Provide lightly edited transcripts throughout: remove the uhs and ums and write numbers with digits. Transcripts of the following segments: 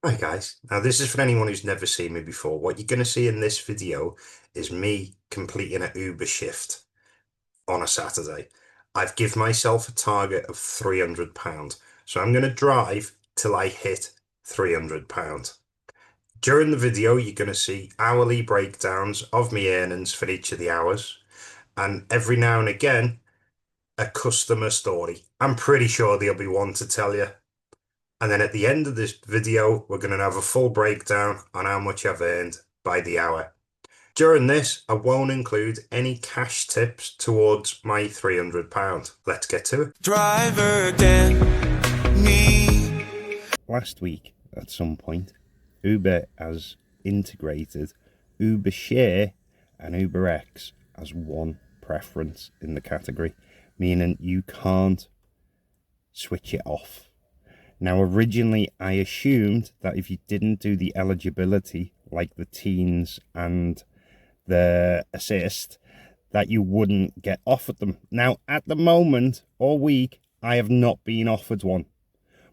Hi guys, now this is for anyone who's never seen me before. What you're going to see in this video is me completing an Uber shift on a Saturday. I've given myself a target of £300, so I'm going to drive till I hit £300. During the video, you're going to see hourly breakdowns of my earnings for each of the hours, and every now and again, a customer story. I'm pretty sure there'll be one to tell you. And then at the end of this video, we're going to have a full breakdown on how much I've earned by the hour. During this, I won't include any cash tips towards my £300. Let's get to it. Driver again, me. Last week, at some point, Uber has integrated Uber Share and UberX as one preference in the category, meaning you can't switch it off. Now, originally, I assumed that if you didn't do the eligibility, like the teens and the assist, that you wouldn't get offered them. Now, at the moment, all week, I have not been offered one,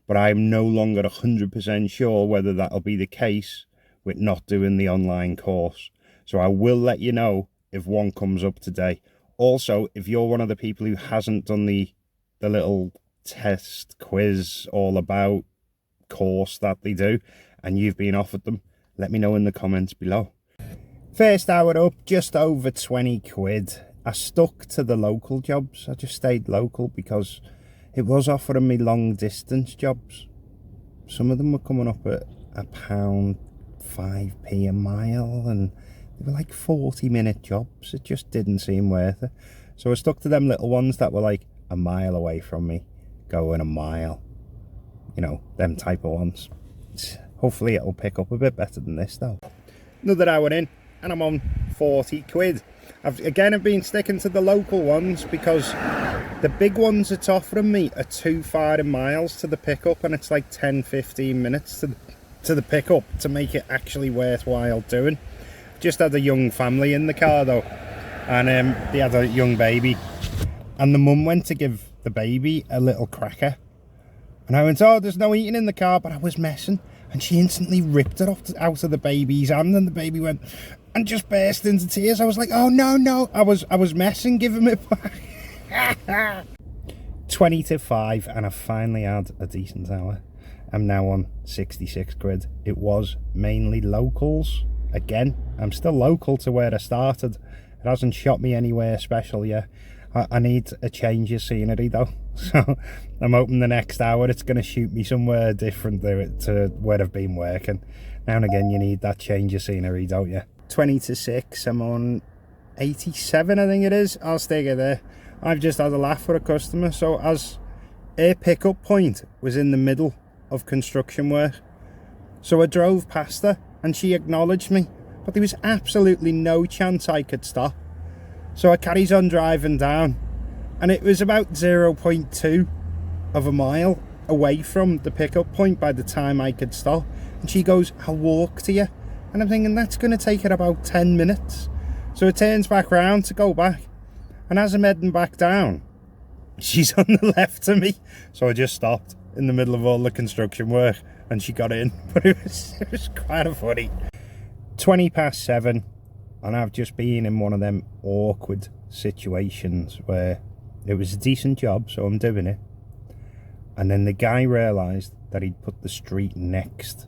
but I am no longer 100% sure whether that'll be the case with not doing the online course. So I will let you know if one comes up today. Also, if you're one of the people who hasn't done the little test quiz all about course that they do and you've been offered them, let me know in the comments below. First hour up, just over 20 quid. I stuck to the local jobs. I just stayed local because it was offering me long distance jobs. Some of them were coming up at £1.05 a mile, and they were like 40-minute jobs. It just didn't seem worth it. So I stuck to them little ones that were like a mile away from me, going a mile, you know, them type of ones. Hopefully it'll pick up a bit better than this though. Another hour in and I'm on 40 quid. I've been sticking to the local ones because the big ones it's offering me are too far in miles to the pickup, and it's like 10-15 minutes to the pickup to make it actually worthwhile doing. Just had a young family in the car though, and they had a young baby, and the mum went to give the baby a little cracker, and I went, oh, there's no eating in the car, but I was messing, and she instantly ripped it out of the baby's hand, and the baby went and just burst into tears. I was like, oh no, I was messing, give him it back. 20 to 5, and I finally had a decent hour. I'm now on 66 quid. It was mainly locals. Again, I'm still local to where I started. It hasn't shot me anywhere special yet. I need a change of scenery though, so I'm hoping the next hour it's going to shoot me somewhere different to where I've been working. Now and again you need that change of scenery, don't you? 20 to 6, I'm on 87 I think it is. I'll stay there. I've just had a laugh with a customer. So as her pickup point was in the middle of construction work, so I drove past her and she acknowledged me, but there was absolutely no chance I could stop. So I carries on driving down, and it was about 0.2 of a mile away from the pickup point by the time I could stop. And she goes, I'll walk to you. And I'm thinking that's going to take her about 10 minutes. So it turns back round to go back. And as I'm heading back down, she's on the left of me. So I just stopped in the middle of all the construction work and she got in. But it was quite funny. 20 past 7. And I've just been in one of them awkward situations where it was a decent job, so I'm doing it. And then the guy realised that he'd put the street next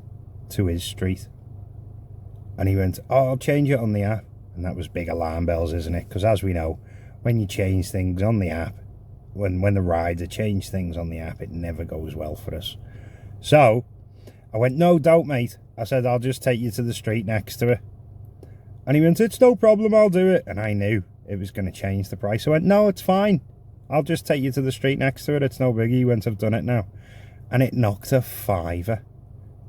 to his street. And he went, oh, I'll change it on the app. And that was big alarm bells, isn't it? Because as we know, when you change things on the app, when the rider change things on the app, it never goes well for us. So I went, no, don't, mate. I said, I'll just take you to the street next to it. And he went, it's no problem, I'll do it. And I knew it was going to change the price. I went, no, it's fine. I'll just take you to the street next to it. It's no biggie. He went, I've done it now. And it knocked a £5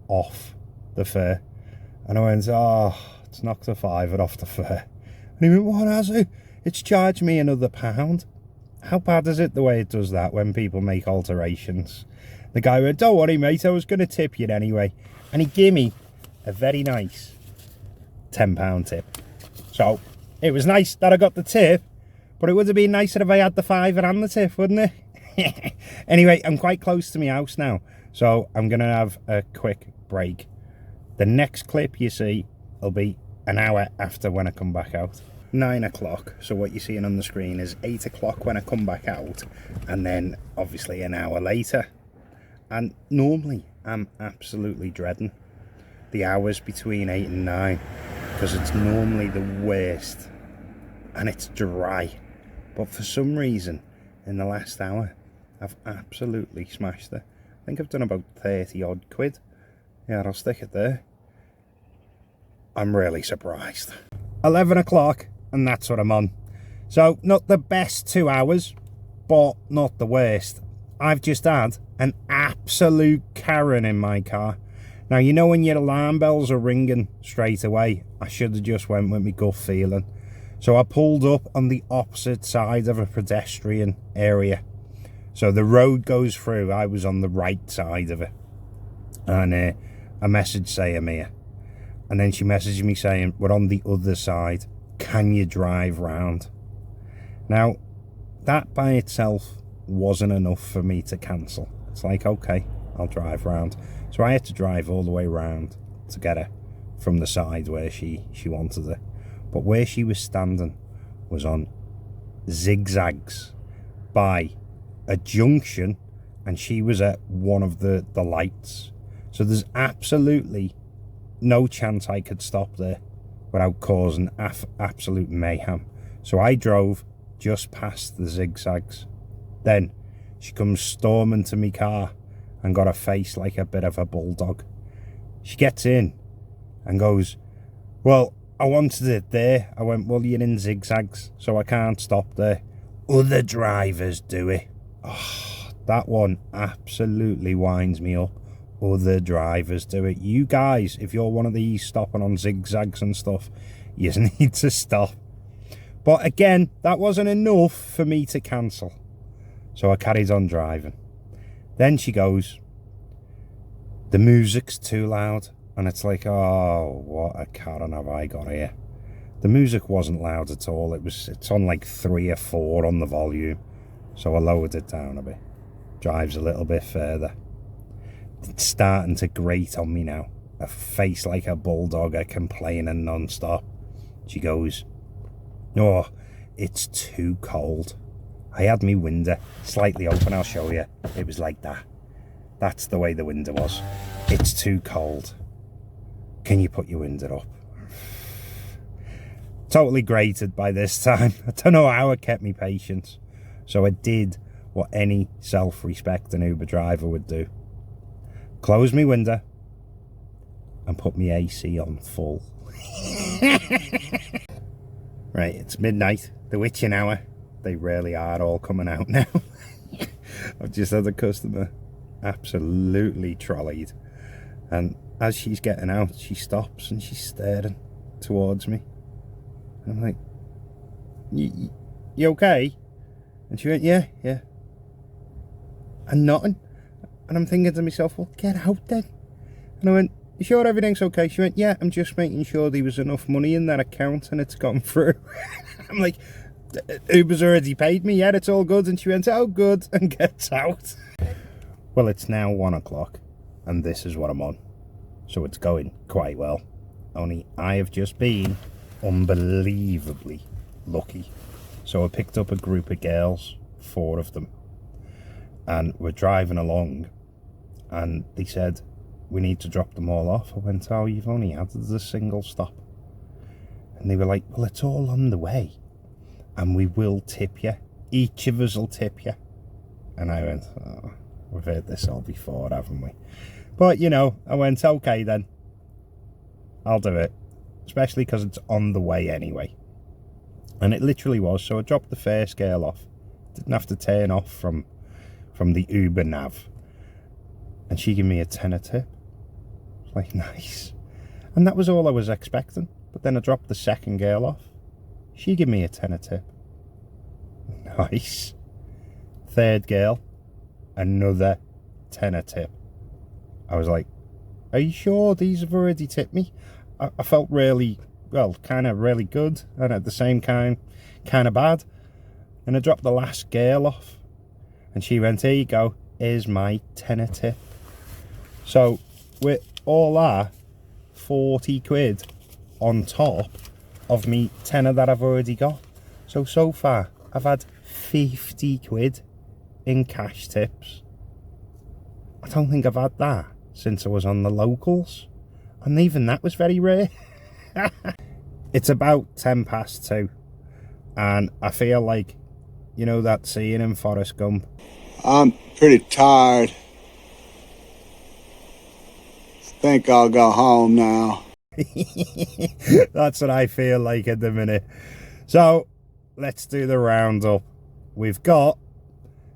off the fare. And I went, oh, it's knocked a £5 off the fare. And he went, what has it? It's charged me another £1. How bad is it the way it does that when people make alterations? The guy went, don't worry, mate, I was going to tip you anyway. And he gave me a very nice £10 tip. So it was nice that I got the tip, but it would have been nicer if I had the £5 and the tip, wouldn't it? Anyway, I'm quite close to my house now, so I'm gonna have a quick break The next clip you see will be an hour after when I come back out. 9 o'clock, so what you're seeing on the screen is 8 o'clock when I come back out, and then obviously an hour later. And normally I'm absolutely dreading the hours between 8 and 9, because it's normally the worst and it's dry. But for some reason in the last hour I've absolutely smashed it. I think I've done about 30 odd quid. Yeah, I'll stick it there. I'm really surprised. 11 o'clock, and that's what I'm on. So not the best 2 hours, but not the worst. I've just had an absolute Karen in my car. Now, you know when your alarm bells are ringing straight away, I should have just went with my gut feeling. So I pulled up on the opposite side of a pedestrian area. So the road goes through, I was on the right side of it. And a message saying here. And then she messaged me saying, we're on the other side. Can you drive round? Now, that by itself wasn't enough for me to cancel. It's like, okay, I'll drive round. So I had to drive all the way round to get her from the side where she wanted it. But where she was standing was on zigzags by a junction, and she was at one of the lights. So there's absolutely no chance I could stop there without causing absolute mayhem. So I drove just past the zigzags. Then she comes storming to me car and got a face like a bit of a bulldog. She gets in and goes, well, I wanted it there. I went, well, you're in zigzags, so I can't stop there. Other drivers do it. Oh, that one absolutely winds me up. Other drivers do it. You guys, if you're one of these stopping on zigzags and stuff, you need to stop. But again, that wasn't enough for me to cancel. So I carried on driving. Then she goes, the music's too loud. And it's like, oh, what a Karen have I got here. The music wasn't loud at all. It's on like 3 or 4 on the volume. So I lowered it down a bit. Drives a little bit further. It's starting to grate on me now. A face like a bulldog, complaining non-stop. She goes, oh, it's too cold. I had my window slightly open, I'll show you. It was like that. That's the way the window was. It's too cold. Can you put your window up? Totally grated by this time. I don't know how I kept me patience. So I did what any self-respecting Uber driver would do. Close my window and put my AC on full. Right, it's midnight, the witching hour. They really are all coming out now. I've just had a customer absolutely trolleyed, and as she's getting out, she stops and she's staring towards me. And I'm like, you okay? And she went, yeah. And nothing. And I'm thinking to myself, well, get out then. And I went, you sure everything's okay? She went, yeah, I'm just making sure there was enough money in that account and it's gone through. I'm like, Uber's already paid me, yeah, it's all good. And she went, oh, good, and gets out. Well, it's now 1 o'clock and this is what I'm on. So it's going quite well. Only I have just been unbelievably lucky. So I picked up a group of girls, 4 of them, and we're driving along and they said, we need to drop them all off. I went, oh, you've only had a single stop. And they were like, well, it's all on the way and we will tip you. Each of us will tip you. And I went, oh, we've heard this all before, haven't we? But, you know, I went, okay then, I'll do it. Especially because it's on the way anyway. And it literally was. So I dropped the first girl off. Didn't have to turn off from the Uber nav. And she gave me a tenner tip. Like, nice. And that was all I was expecting. But then I dropped the second girl off. She gave me a tenner tip. Nice. Third girl, another tenner tip. I was like, are you sure these have already tipped me? I felt really, well, kind of really good. And at the same time, kind of bad. And I dropped the last girl off. And she went, here you go. Here's my tenner tip. So with all that, 40 quid on top of me tenner that I've already got. So far, I've had 50 quid in cash tips. I don't think I've had that since I was on the locals. And even that was very rare. It's about 2:10. And I feel like, you know that scene in Forrest Gump? I'm pretty tired. Think I'll go home now. That's what I feel like at the minute. So, let's do the roundup. We've got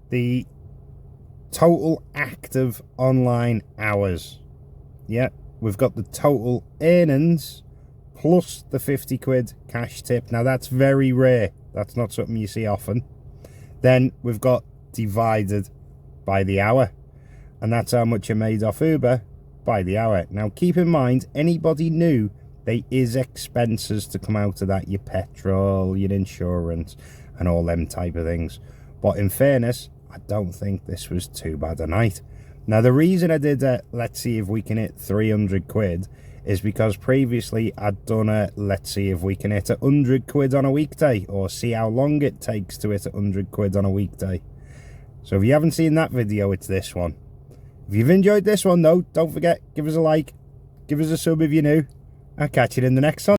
the total active online hours. Yeah, we've got the total earnings plus the 50 quid cash tip. Now that's very rare. That's not something you see often. Then we've got divided by the hour. And that's how much you made off Uber by the hour. Now keep in mind, anybody new, there is expenses to come out of that. Your petrol, your insurance and all them type of things. But in fairness, I don't think this was too bad a night. Now the reason I did a let's see if we can hit 300 quid is because previously I'd done a let's see if we can hit 100 quid on a weekday, or see how long it takes to hit 100 quid on a weekday. So if you haven't seen that video, it's this one. If you've enjoyed this one though, don't forget, give us a like, give us a sub if you're new. I'll catch you in the next one.